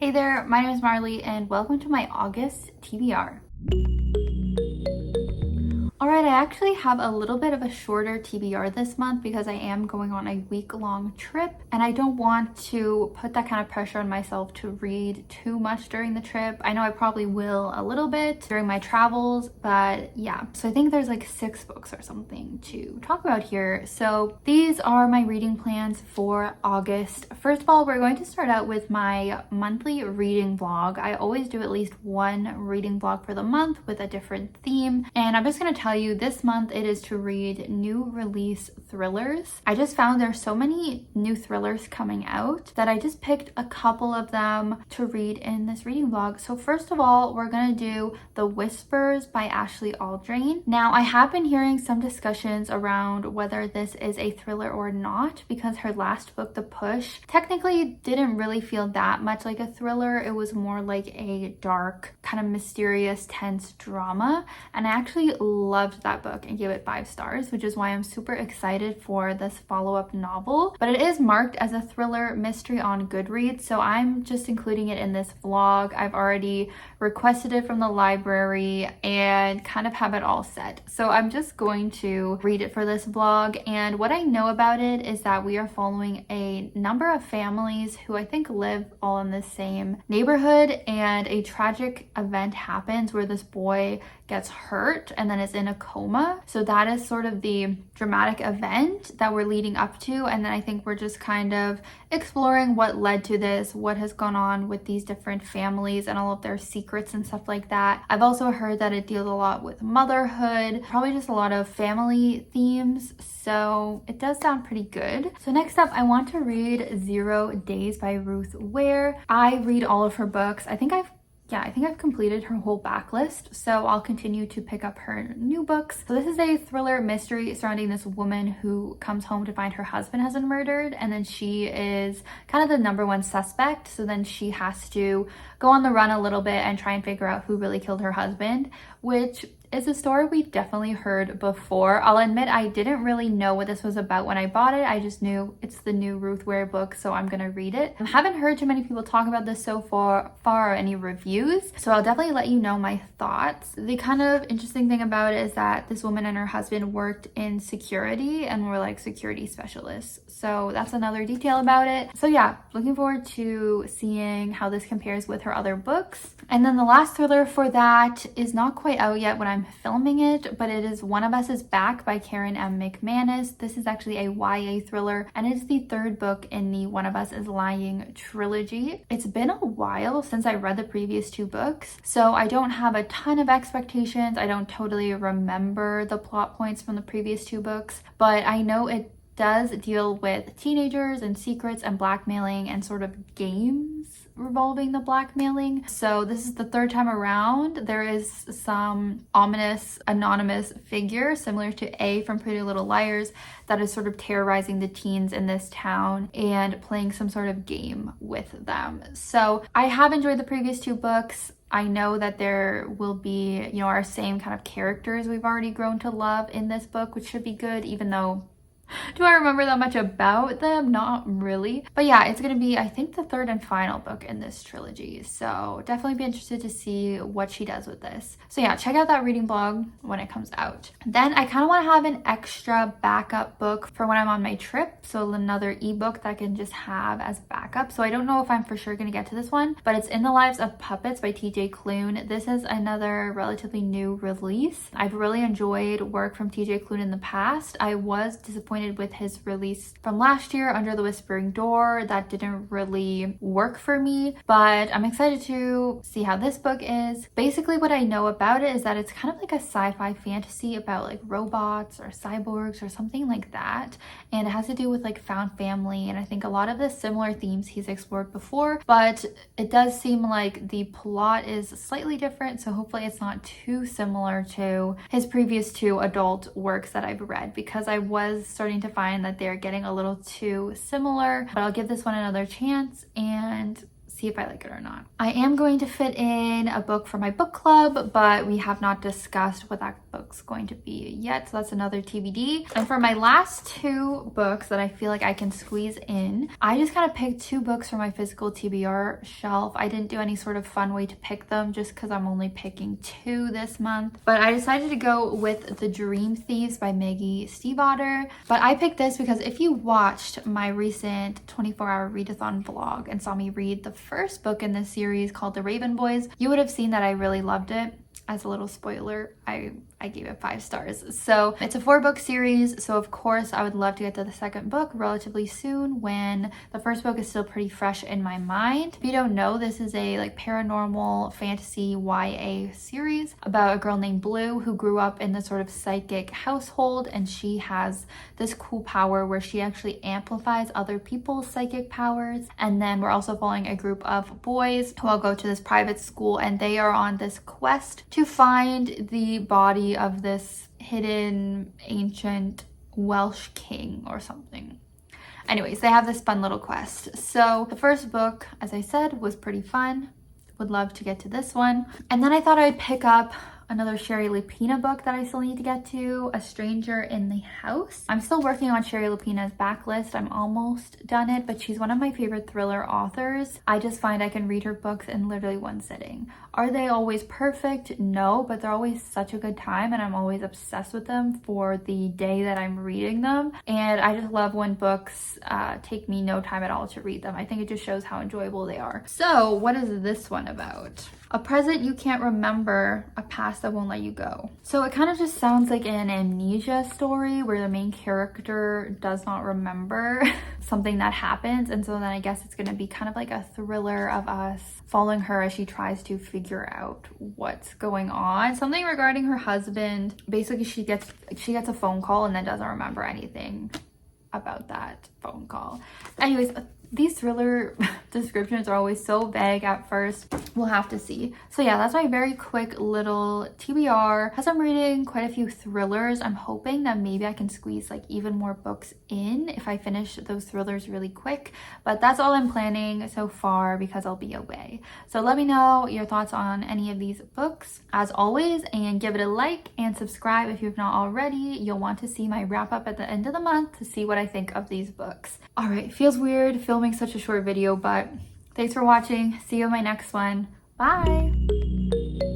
Hey there, my name is Marley and welcome to my August TBR. Alright, I actually have a little bit of a shorter TBR this month because I am going on a week-long trip and I don't want to put that kind of pressure on myself to read too much during the trip. I know I probably will a little bit during my travels, but yeah. So I think there's like 6 books or something to talk about here. So these are my reading plans for August. First of all, we're going to start out with my monthly reading vlog. I always do at least one reading vlog for the month with a different theme, and I'm just going to tell you this month it is to read new release thrillers. I just found there's so many new thrillers coming out that I just picked a couple of them to read in this reading vlog. So first of all, we're gonna do The Whispers by Audrain. Now, I have been hearing some discussions around whether this is a thriller or not because her last book, The Push, technically didn't really feel that much like a thriller. It was more like a dark, kind of mysterious, tense drama, and I actually loved that book and gave it 5 stars, which is why I'm super excited for this follow-up novel. But it is marked as a thriller mystery on Goodreads, so I'm just including it in this vlog. I've already requested it from the library and kind of have it all set. So I'm just going to read it for this vlog, and what I know about it is that we are following a number of families who I think live all in the same neighborhood, and a tragic event happens where this boy gets hurt and then is in a coma. So that is sort of the dramatic event that we're leading up to, and then I think we're just kind of exploring what led to this, what has gone on with these different families and all of their secrets and stuff like that. I've also heard that it deals a lot with motherhood, probably just a lot of family themes, so it does sound pretty good. So next up, I want to read 0 Days by Ruth Ware. I read all of her books. I think I've completed her whole backlist, so I'll continue to pick up her new books. So this is a thriller mystery surrounding this woman who comes home to find her husband has been murdered, and then she is kind of the number one suspect. So then she has to go on the run a little bit and try and figure out who really killed her husband, which is a story we've definitely heard before. I'll admit I didn't really know what this was about when I bought it. I just knew it's the new Ruth Ware book, so I'm gonna read it. I haven't heard too many people talk about this so far or any reviews, so I'll definitely let you know my thoughts. The kind of interesting thing about it is that this woman and her husband worked in security and were like security specialists. So that's another detail about it. So yeah, looking forward to seeing how this compares with her other books. And then the last thriller for that is not quite out yet when I'm filming it, but it is One of Us is Back by Karen M. Mcmanus. This is actually a YA thriller, and it's the 3rd book in the One of Us is Lying trilogy. It's been a while since I read the previous 2 books, so I don't have a ton of expectations. I don't totally remember the plot points from the previous 2 books, but I know it does deal with teenagers and secrets and blackmailing and sort of games revolving the blackmailing. So this is the 3rd time around. There is some ominous anonymous figure similar to A from Pretty Little Liars that is sort of terrorizing the teens in this town and playing some sort of game with them. So I have enjoyed the previous 2 books. I know that there will be, our same kind of characters we've already grown to love in this book, which should be good, even though do I remember that much about them? Not really. But yeah, it's going to be, I think, the 3rd and final book in this trilogy. So definitely be interested to see what she does with this. So yeah, check out that reading blog when it comes out. Then I kind of want to have an extra backup book for when I'm on my trip. So another ebook that I can just have as backup. So I don't know if I'm for sure going to get to this one, but it's In the Lives of Puppets by TJ Klune. This is another relatively new release. I've really enjoyed work from TJ Klune in the past. I was disappointed with his release from last year, Under the Whispering Door. That didn't really work for me, but I'm excited to see how this book is. Basically, what I know about it is that it's kind of like a sci-fi fantasy about like robots or cyborgs or something like that, and it has to do with like found family, and I think a lot of the similar themes he's explored before, but it does seem like the plot is slightly different, so hopefully it's not too similar to his previous 2 adult works that I've read, because I was starting to find that they're getting a little too similar. But I'll give this one another chance and see if I like it or not. I am going to fit in a book for my book club, but we have not discussed what that book's going to be yet, so that's another TBD. And for my last two books that I feel like I can squeeze in, I just kind of picked two books from my physical TBR shelf. I didn't do any sort of fun way to pick them just because I'm only picking two this month, but I decided to go with The Dream Thieves by Maggie Stiefvater. But I picked this because if you watched my recent 24-hour readathon vlog and saw me read the first book in this series called The Raven Boys, you would have seen that I really loved it. As a little spoiler, I gave it 5 stars. So it's a 4-book series, so of course I would love to get to the second book relatively soon when the first book is still pretty fresh in my mind. If you don't know, this is a like paranormal fantasy YA series about a girl named Blue who grew up in this sort of psychic household, and she has this cool power where she actually amplifies other people's psychic powers. And then we're also following a group of boys who all go to this private school, and they are on this quest to find the body of this hidden ancient Welsh king or something. Anyways, they have this fun little quest. So the first book, as I said, was pretty fun. Would love to get to this one. And then I thought I'd pick up another Shari Lapena book that I still need to get to, A Stranger in the House. I'm still working on Shari Lapena's backlist. I'm almost done it, but she's one of my favorite thriller authors. I just find I can read her books in literally one sitting. Are they always perfect? No, but they're always such a good time, and I'm always obsessed with them for the day that I'm reading them. And I just love when books take me no time at all to read them. I think it just shows how enjoyable they are. So what is this one about? A present you can't remember, a past that won't let you go. So it kind of just sounds like an amnesia story where the main character does not remember something that happens. And so then I guess it's going to be kind of like a thriller of us following her as she tries to figure out what's going on. Something regarding her husband. Basically, she gets a phone call and then doesn't remember anything about that phone call. Anyways, these thriller descriptions are always so vague at first. We'll have to see. So yeah, that's my very quick little TBR. As I'm reading quite a few thrillers, I'm hoping that maybe I can squeeze like even more books in if I finish those thrillers really quick. But that's all I'm planning so far because I'll be away. So let me know your thoughts on any of these books as always, and give it a like and subscribe if you've not already. You'll want to see my wrap up at the end of the month to see what I think of these books. All right, feels weird filming such a short video, but thanks for watching. See you in my next one. Bye.